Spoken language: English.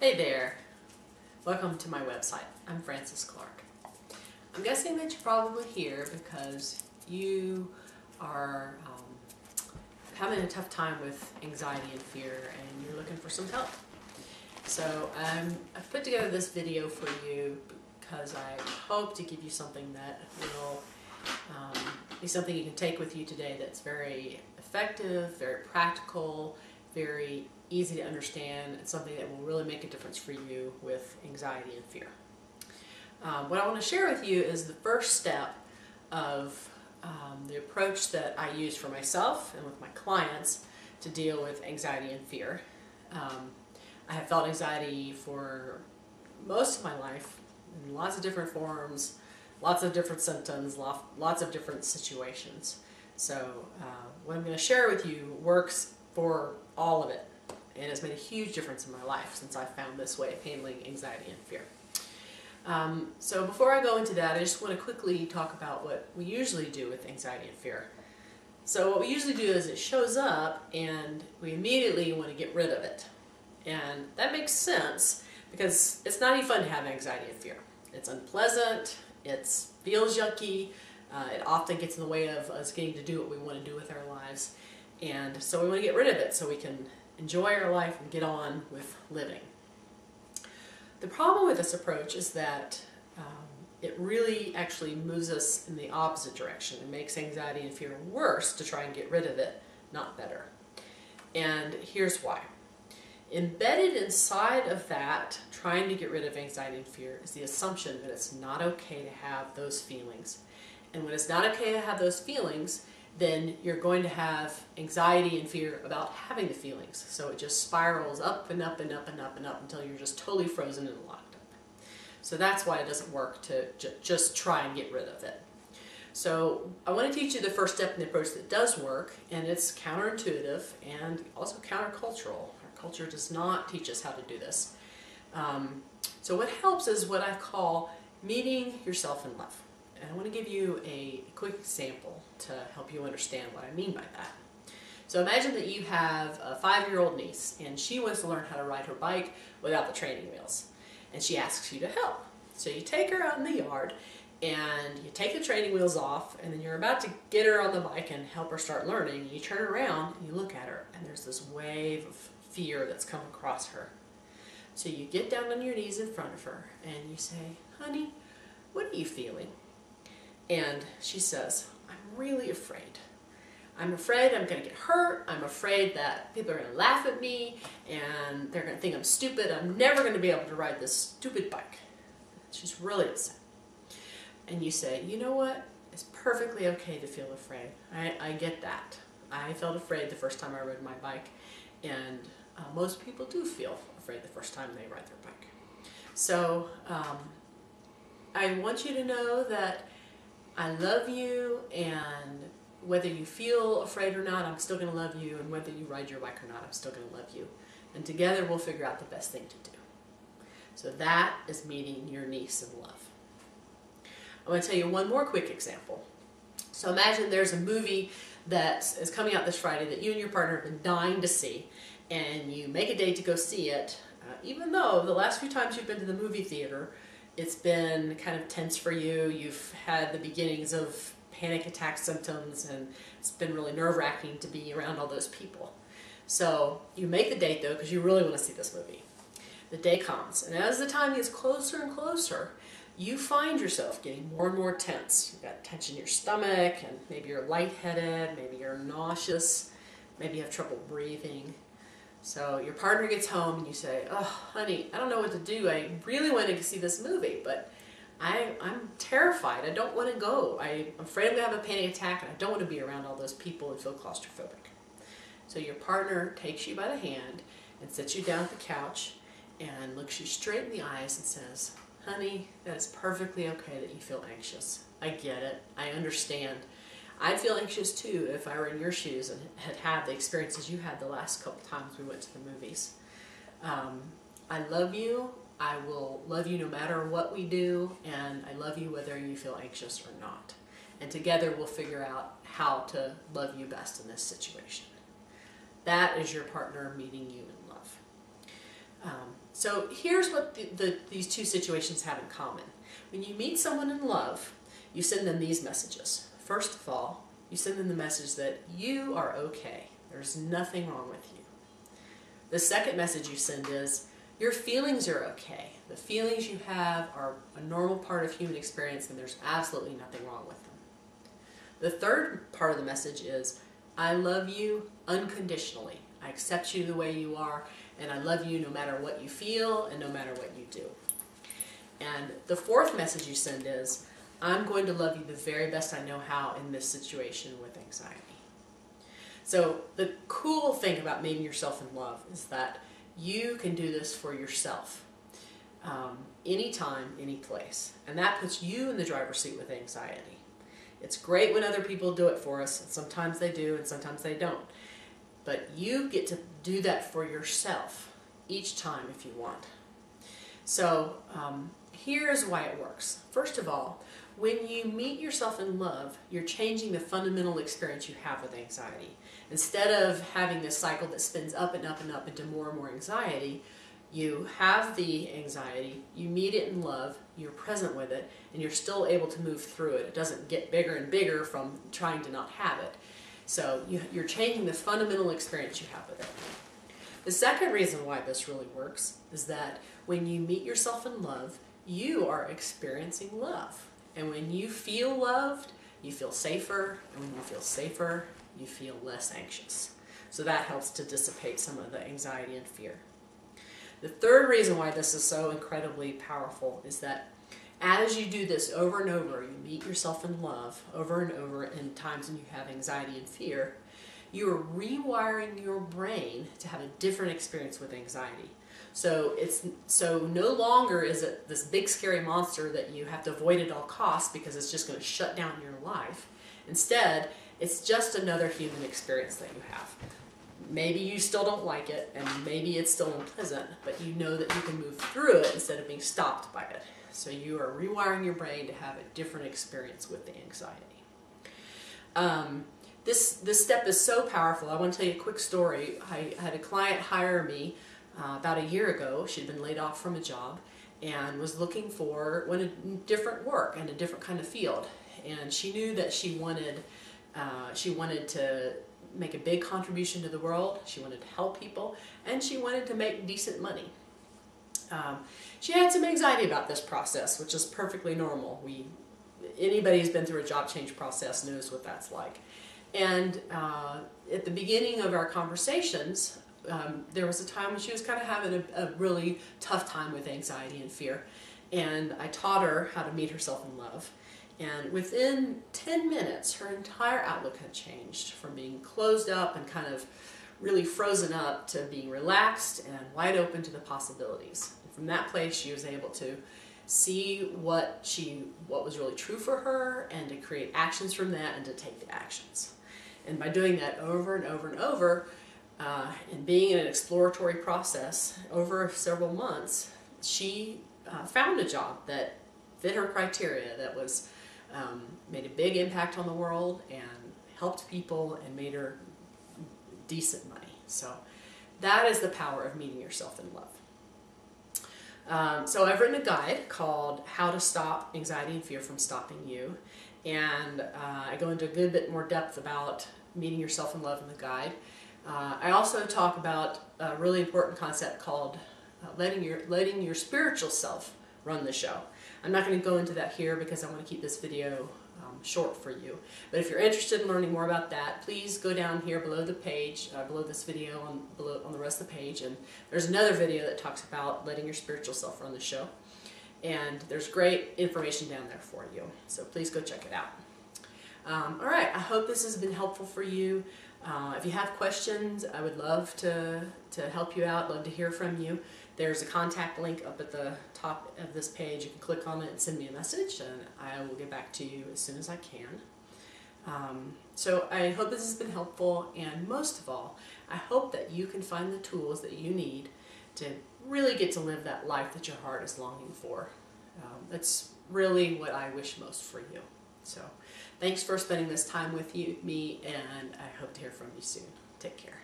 Hey there, welcome to my website. I'm Frances Clark. I'm guessing that you're probably here because you are having a tough time with anxiety and fear and you're looking for some help. So I've put together this video for you because I hope to give you something that will be something you can take with you today that's very effective, very practical, very easy to understand, and something that will really make a difference for you with anxiety and fear. What I want to share with you is the first step of the approach that I use for myself and with my clients to deal with anxiety and fear. I have felt anxiety for most of my life in lots of different forms, lots of different symptoms, lots of different situations. So what I'm going to share with you works for all of it, and has made a huge difference in my life since I found this way of handling anxiety and fear. So before I go into that, I just want to quickly talk about what we usually do with anxiety and fear. So what we usually do is it shows up and we immediately want to get rid of it. And that makes sense because it's not even fun to have anxiety and fear. It's unpleasant, it feels yucky, it often gets in the way of us getting to do what we want to do with our lives. And so we want to get rid of it so we can enjoy our life and get on with living. The problem with this approach is that it really actually moves us in the opposite direction. It makes anxiety and fear worse to try and get rid of it, not better. And here's why. Embedded inside of that, trying to get rid of anxiety and fear, is the assumption that it's not okay to have those feelings. And when it's not okay to have those feelings, then you're going to have anxiety and fear about having the feelings. So it just spirals up and up and up and up and up until you're just totally frozen and locked up. So that's why it doesn't work to just try and get rid of it. So I want to teach you the first step in the approach that does work, and it's counterintuitive and also countercultural. Our culture does not teach us how to do this. So what helps is what I call meeting yourself in love. And I want to give you a quick example to help you understand what I mean by that. So imagine that you have a 5-year-old niece and she wants to learn how to ride her bike without the training wheels. And she asks you to help. So you take her out in the yard and you take the training wheels off, and then you're about to get her on the bike and help her start learning. You turn around and you look at her and there's this wave of fear that's come across her. So you get down on your knees in front of her and you say, "Honey, what are you feeling?" And she says, "I'm really afraid. I'm afraid I'm going to get hurt. I'm afraid that people are going to laugh at me and they're going to think I'm stupid. I'm never going to be able to ride this stupid bike." She's really upset. And you say, "You know what? It's perfectly okay to feel afraid. I get that. I felt afraid the first time I rode my bike, and most people do feel afraid the first time they ride their bike. So I want you to know that I love you, and whether you feel afraid or not, I'm still going to love you, and whether you ride your bike or not, I'm still going to love you. And together we'll figure out the best thing to do." So that is meeting your niece in love. I'm going to tell you one more quick example. So imagine there's a movie that is coming out this Friday that you and your partner have been dying to see, and you make a date to go see it, even though the last few times you've been to the movie theater, it's been kind of tense for you. You've had the beginnings of panic attack symptoms, and it's been really nerve-wracking to be around all those people. So you make the date, though, because you really want to see this movie. The day comes, and as the time gets closer and closer, you find yourself getting more and more tense. You've got tension in your stomach, and maybe you're lightheaded, maybe you're nauseous, maybe you have trouble breathing. So your partner gets home and you say, "Oh, honey, I don't know what to do. I really wanted to see this movie, but I'm terrified. I don't want to go. I'm afraid I'm going to have a panic attack, and I don't want to be around all those people and feel claustrophobic." So your partner takes you by the hand and sits you down at the couch and looks you straight in the eyes and says, "Honey, that is perfectly okay that you feel anxious. I get it. I understand. I'd feel anxious too if I were in your shoes and had the experiences you had the last couple times we went to the movies. I love you. I will love you no matter what we do, and I love you whether you feel anxious or not. And together we'll figure out how to love you best in this situation." That is your partner meeting you in love. So here's what these two situations have in common. When you meet someone in love, you send them these messages. First of all, you send them the message that you are okay. There's nothing wrong with you. The second message you send is, your feelings are okay. The feelings you have are a normal part of human experience and there's absolutely nothing wrong with them. The third part of the message is, I love you unconditionally. I accept you the way you are, and I love you no matter what you feel and no matter what you do. And the fourth message you send is, I'm going to love you the very best I know how in this situation with anxiety. So the cool thing about meeting yourself in love is that you can do this for yourself, anytime, any place. And that puts you in the driver's seat with anxiety. It's great when other people do it for us, and sometimes they do and sometimes they don't. But you get to do that for yourself each time if you want. So here's why it works. First of all, when you meet yourself in love, you're changing the fundamental experience you have with anxiety. Instead of having this cycle that spins up and up and up into more and more anxiety, you have the anxiety, you meet it in love, you're present with it, and you're still able to move through it. It doesn't get bigger and bigger from trying to not have it. So you're changing the fundamental experience you have with it. The second reason why this really works is that when you meet yourself in love, you are experiencing love. And when you feel loved, you feel safer, and when you feel safer, you feel less anxious. So that helps to dissipate some of the anxiety and fear. The third reason why this is so incredibly powerful is that as you do this over and over, you meet yourself in love over and over in times when you have anxiety and fear, you are rewiring your brain to have a different experience with anxiety. So no longer is it this big scary monster that you have to avoid at all costs because it's just going to shut down your life. Instead, it's just another human experience that you have. Maybe you still don't like it, and maybe it's still unpleasant, but you know that you can move through it instead of being stopped by it. So you are rewiring your brain to have a different experience with the anxiety. This step is so powerful. I want to tell you a quick story. I had a client hire me about a year ago. She'd been laid off from a job and was looking for different work and a different kind of field. And she knew that she wanted to make a big contribution to the world, she wanted to help people, and she wanted to make decent money. She had some anxiety about this process, which is perfectly normal. Anybody who's been through a job change process knows what that's like. And at the beginning of our conversations, there was a time when she was kind of having a really tough time with anxiety and fear. And I taught her how to meet herself in love. And within 10 minutes, her entire outlook had changed from being closed up and kind of really frozen up to being relaxed and wide open to the possibilities. And from that place, she was able to see what was really true for her and to create actions from that and to take the actions. And by doing that over and over and over, and being in an exploratory process over several months, she found a job that fit her criteria, that was made a big impact on the world and helped people and made her decent money. So that is the power of meeting yourself in love. So I've written a guide called How to Stop Anxiety and Fear from Stopping You. And I go into a good bit more depth about meeting yourself in love in the guide. I also talk about a really important concept called letting your spiritual self run the show. I'm not going to go into that here because I want to keep this video short for you. But if you're interested in learning more about that, please go down here below the page, below this video, on the rest of the page, and there's another video that talks about letting your spiritual self run the show. And there's great information down there for you, so please go check it out. All right, I hope this has been helpful for you. If you have questions, I would love to help you out, love to hear from you. There's a contact link up at the top of this page. You can click on it and send me a message, and I will get back to you as soon as I can. So I hope this has been helpful, and most of all, I hope that you can find the tools that you need to really get to live that life that your heart is longing for. That's really what I wish most for you. So thanks for spending this time with me, and I hope to hear from you soon. Take care.